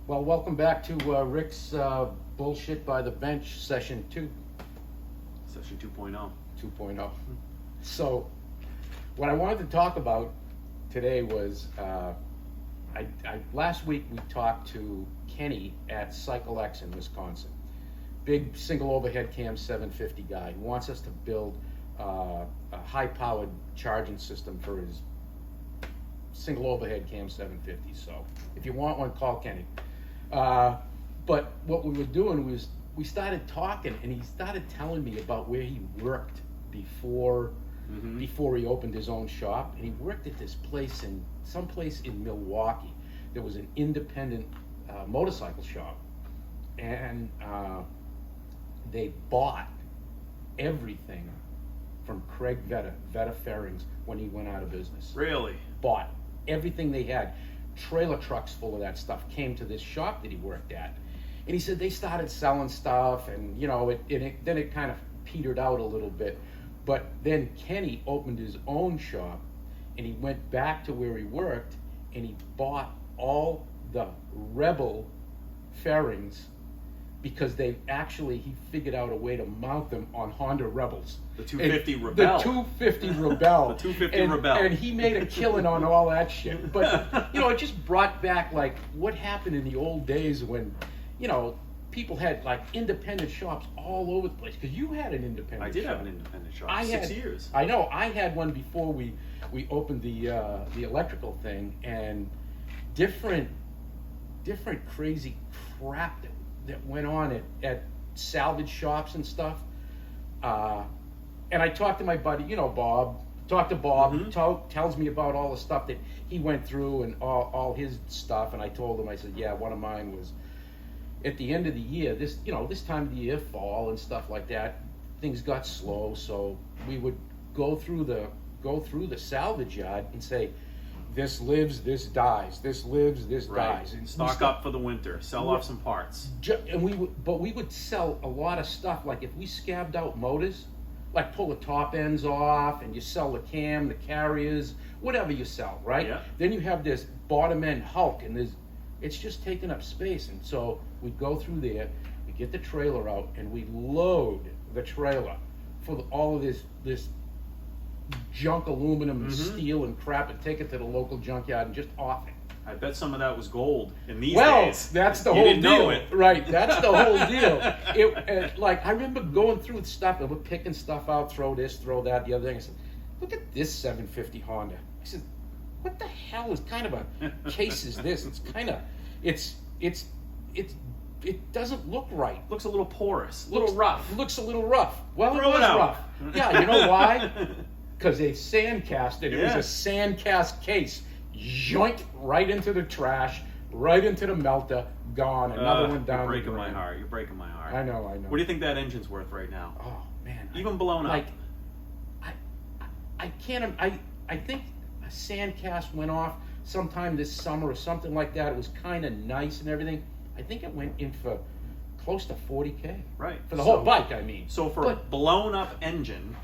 Well, welcome back to Rick's Bullshit by the Bench, Session 2, Session 2.0. 2.0. So, what I wanted to talk about today was, last week we talked to Kenny at Cycle X in Wisconsin. Big single overhead cam 750 guy who wants us to build a high-powered charging system for his single overhead cam 750. So, if you want one, call Kenny. But what we were doing was we started talking, and he started telling me about where he worked before he opened his own shop. And he worked at this place someplace in Milwaukee. There was an independent motorcycle shop, and they bought everything from Craig Vetta Fairings when he went out of business. Really? Bought everything they had. Trailer trucks full of that stuff came to this shop that he worked at, and he said they started selling stuff, and then it kind of petered out a little bit. But then Kenny opened his own shop, and he went back to where he worked, and he bought all the Rebel fairings because he figured out a way to mount them on Honda Rebels. The 250 Rebel. The 250 Rebel. The 250 Rebel. And he made a killing on all that shit. But, it just brought back, like, what happened in the old days when, people had, like, independent shops all over the place. Because you had an independent shop. I did have an independent shop. 6 years. I know. I had one before we opened the electrical thing. And different crazy crap that went on at salvage shops and stuff. And I talked to my buddy, Bob. Talked to Bob. Tells me about all the stuff that he went through and all his stuff. And I told him, I said, yeah, one of mine was at the end of the year. This time of the year, fall and stuff like that, things got slow. So we would go through the salvage yard and say, this lives, this dies. This lives, this dies. And stock up for the winter. Sell off some parts. And we would sell a lot of stuff. Like if we scabbed out motors, like pull the top ends off, and you sell the cam, the carriers, whatever you sell, right? Yeah. Then you have this bottom end hulk, and it's just taking up space. And so we'd go through there, we get the trailer out, and we load the trailer for all of this junk aluminum and steel and crap, and take it to the local junkyard and just off it. I bet some of that was gold in these days. Well, that's the You whole didn't deal. know it. Right, that's the whole deal. Like, I remember going through stuff, and we're picking stuff out, throw this, throw that, the other thing. I said, look at this 750 Honda. I said, what the hell is kind of a case is this? It's kind of, it doesn't look right. Looks a little porous. A little rough. Looks a little rough. Well, Throw it was it out. rough. Yeah, you know why? Because they sandcast it. It Yeah. was a sandcast case. Yoink, right into the trash, right into the melter, gone. Another one down. You're breaking the my drain. heart. You're breaking my heart. I know. What do you think that engine's worth right now? Oh man, Even blown up. Like, I can't. I think a sandcast went off sometime this summer or something like that. It was kind of nice and everything. I think it went in for close to $40K. Right. For the whole bike, I mean. So for a blown up engine,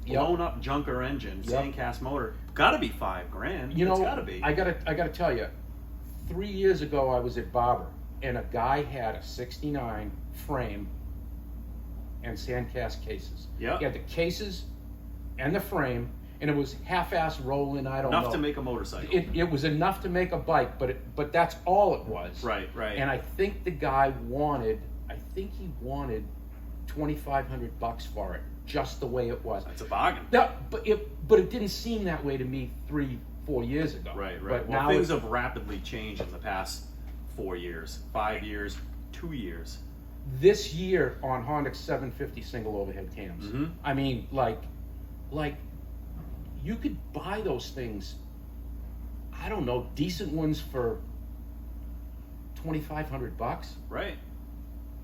Yep. blown up junker engine, Yep. sandcast motor, gotta be $5,000. It's gotta be. I gotta tell you, 3 years ago I was at Barber, and a guy had a '69 frame and sandcast cases. Yep. He had the cases and the frame, and it was half-ass rolling. I don't know. Enough to make a motorcycle. It was enough to make a bike, but that's all it was. Right. And I think the guy wanted $2,500 for it, just the way it was. That's a bargain. But it didn't seem that way to me 3-4 years ago. Right. But Well, now things have rapidly changed in the past 4 years, 5 years, 2 years. this year on Honda 750 single overhead cams. I mean, like you could buy those things. I don't know, decent ones for $2,500. Right.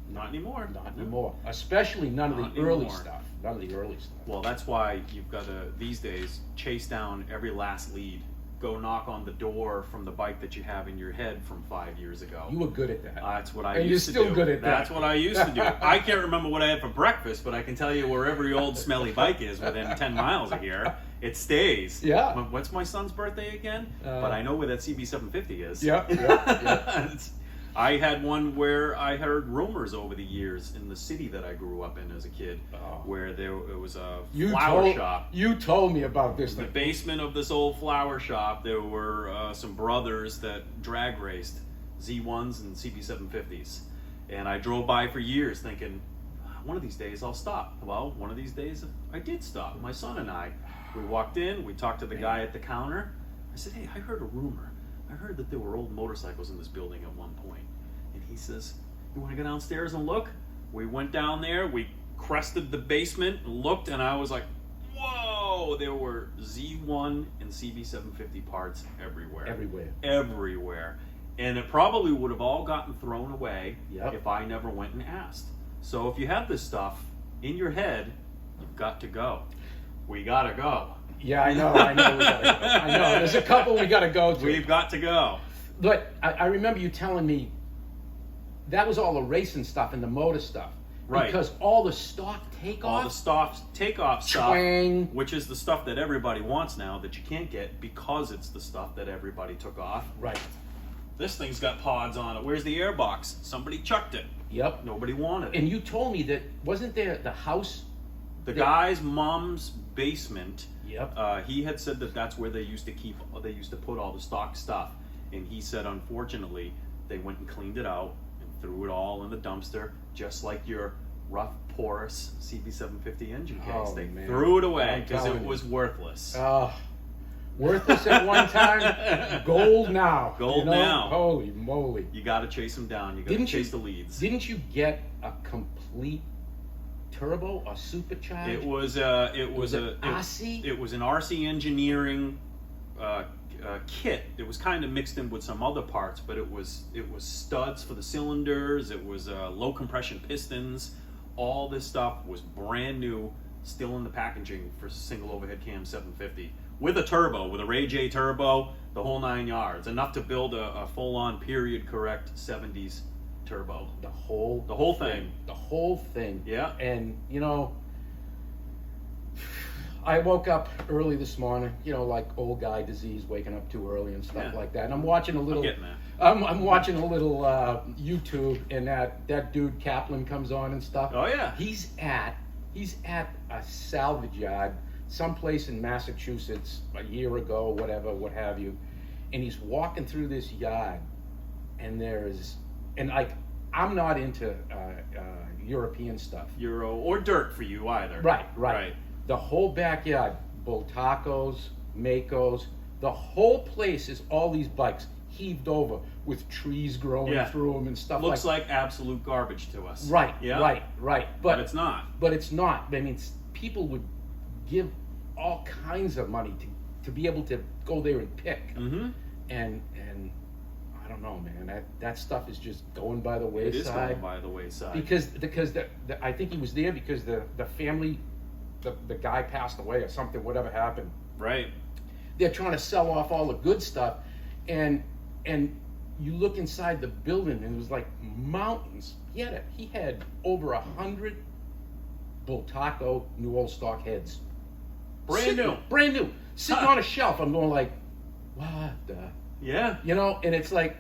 Not anymore. Not anymore. Especially none of Not the early anymore. stuff. None of the early stuff. Well, that's why you've got to, these days, chase down every last lead. Go knock on the door from the bike that you have in your head from 5 years ago. You were good at that. That's what I And used to do. you're still good at that. That's what I used to do. I can't remember what I had for breakfast, but I can tell you where every old smelly bike is within 10 miles of here. It stays. Yeah. What's my son's birthday again? But I know where that CB750 is. Yeah. It's- I had one where I heard rumors over the years in the city that I grew up in as a kid, where it was a flower shop. You told me about this In the thing. basement of this old flower shop, there were some brothers that drag raced Z1s and CB750s. And I drove by for years thinking, one of these days I'll stop. Well, one of these days I did stop. My son and I, we walked in, we talked to the guy at the counter. I said, hey, I heard a rumor. I heard that there were old motorcycles in this building at one point. And he says, you want to go downstairs and look? We went down there, we crested the basement and looked, and I was like, whoa, there were Z1 and CB750 parts everywhere. Everywhere. And it probably would have all gotten thrown away if I never went and asked. So if you have this stuff in your head, you've got to go. We gotta go. Yeah, I know, we gotta go. I know, there's a couple we gotta go to. We've got to go. But I remember you telling me that was all the racing stuff and the motor stuff. Right. Because all the stock takeoff. All the takeoff stuff, Twang. which is the stuff that everybody wants now that you can't get because it's the stuff that everybody took off. Right. This thing's got pods on it. Where's the airbox? Somebody chucked it. Yep. Nobody wanted it. And you told me that, wasn't there the house? The guy's mom's basement. Yep. He had said that that's where they used to put all the stock stuff. And he said, unfortunately, they went and cleaned it out and threw it all in the dumpster, just like your rough, porous CB750 engine case. Oh, They man. threw it away I'm because telling it you. was worthless. Worthless at one time, gold now. Gold now. Holy moly. You got to chase them down. You got to chase the leads. Didn't you get a complete turbo or supercharged? It was RC? It was an RC engineering kit. It was kind of mixed in with some other parts, but it was studs for the cylinders. It was low compression pistons. All this stuff was brand new, still in the packaging for single overhead cam 750 with a turbo, with a Ray J turbo, the whole 9 yards, enough to build a full-on period correct 70s turbo. The whole thing. The whole thing. Yeah. And you know, I woke up early this morning, you know, like old guy disease, waking up too early and stuff like that. And I'm watching a little. I'm getting there. I'm watching a little YouTube, and that dude Kaplan comes on and stuff. Oh yeah. He's at a salvage yard someplace in Massachusetts a year ago, whatever, what have you, and he's walking through this yard, and like, I'm not into European stuff. Euro or dirt for you either. Right. The whole backyard, Bultacos, Makos, the whole place is all these bikes heaved over with trees growing through them and stuff. Looks like absolute garbage to us. Right. But it's not. But it's not. I mean, people would give all kinds of money to be able to go there and pick. Mm-hmm. And I don't know, man. That stuff is just going by the wayside. It is going by the wayside. Because I think he was there because the family, the guy passed away or something, whatever happened. Right. They're trying to sell off all the good stuff, and you look inside the building and it was like mountains. He had over 100 Bultaco new old stock heads. Brand new. Sitting on a shelf. I'm going like, what the? Yeah. You know, and it's like,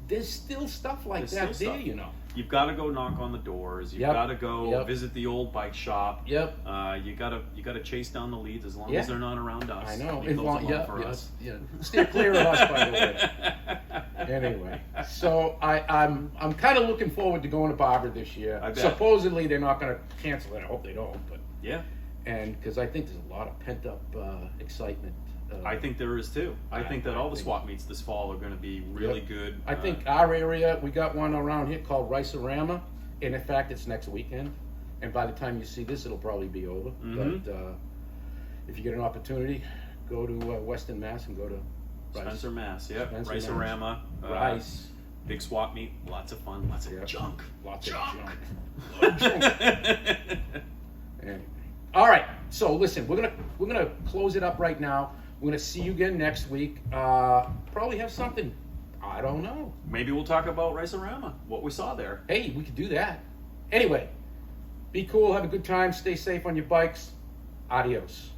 there's still stuff like that there, you know. You've got to go knock on the doors. You've got to go visit the old bike shop. Yep. You gotta chase down the leads as long as they're not around us. I know. Leave those alone for us. Yeah. Stay clear of us, by the way. Anyway, so I'm kind of looking forward to going to Barbara this year. I bet. Supposedly they're not going to cancel it. I hope they don't. But yeah. And because I think there's a lot of pent up excitement. I think there is too. I think that all the swap meets this fall are going to be really good. I think our area, we got one around here called Rice-A-Rama, and in fact, it's next weekend. And by the time you see this, it'll probably be over. Mm-hmm. But if you get an opportunity, go to Weston, Mass, and go to Rice. Spencer, Mass. Yep. Spencer, Rice-A-Rama. Rice. Big swap meet. Lots of fun. Lots of junk. Lots of junk. Anyway. All right. So listen, we're gonna close it up right now. We're gonna see you again next week. Probably have something. I don't know. Maybe we'll talk about Rice-A-Rama, what we saw there. Hey, we could do that. Anyway, be cool. Have a good time. Stay safe on your bikes. Adios.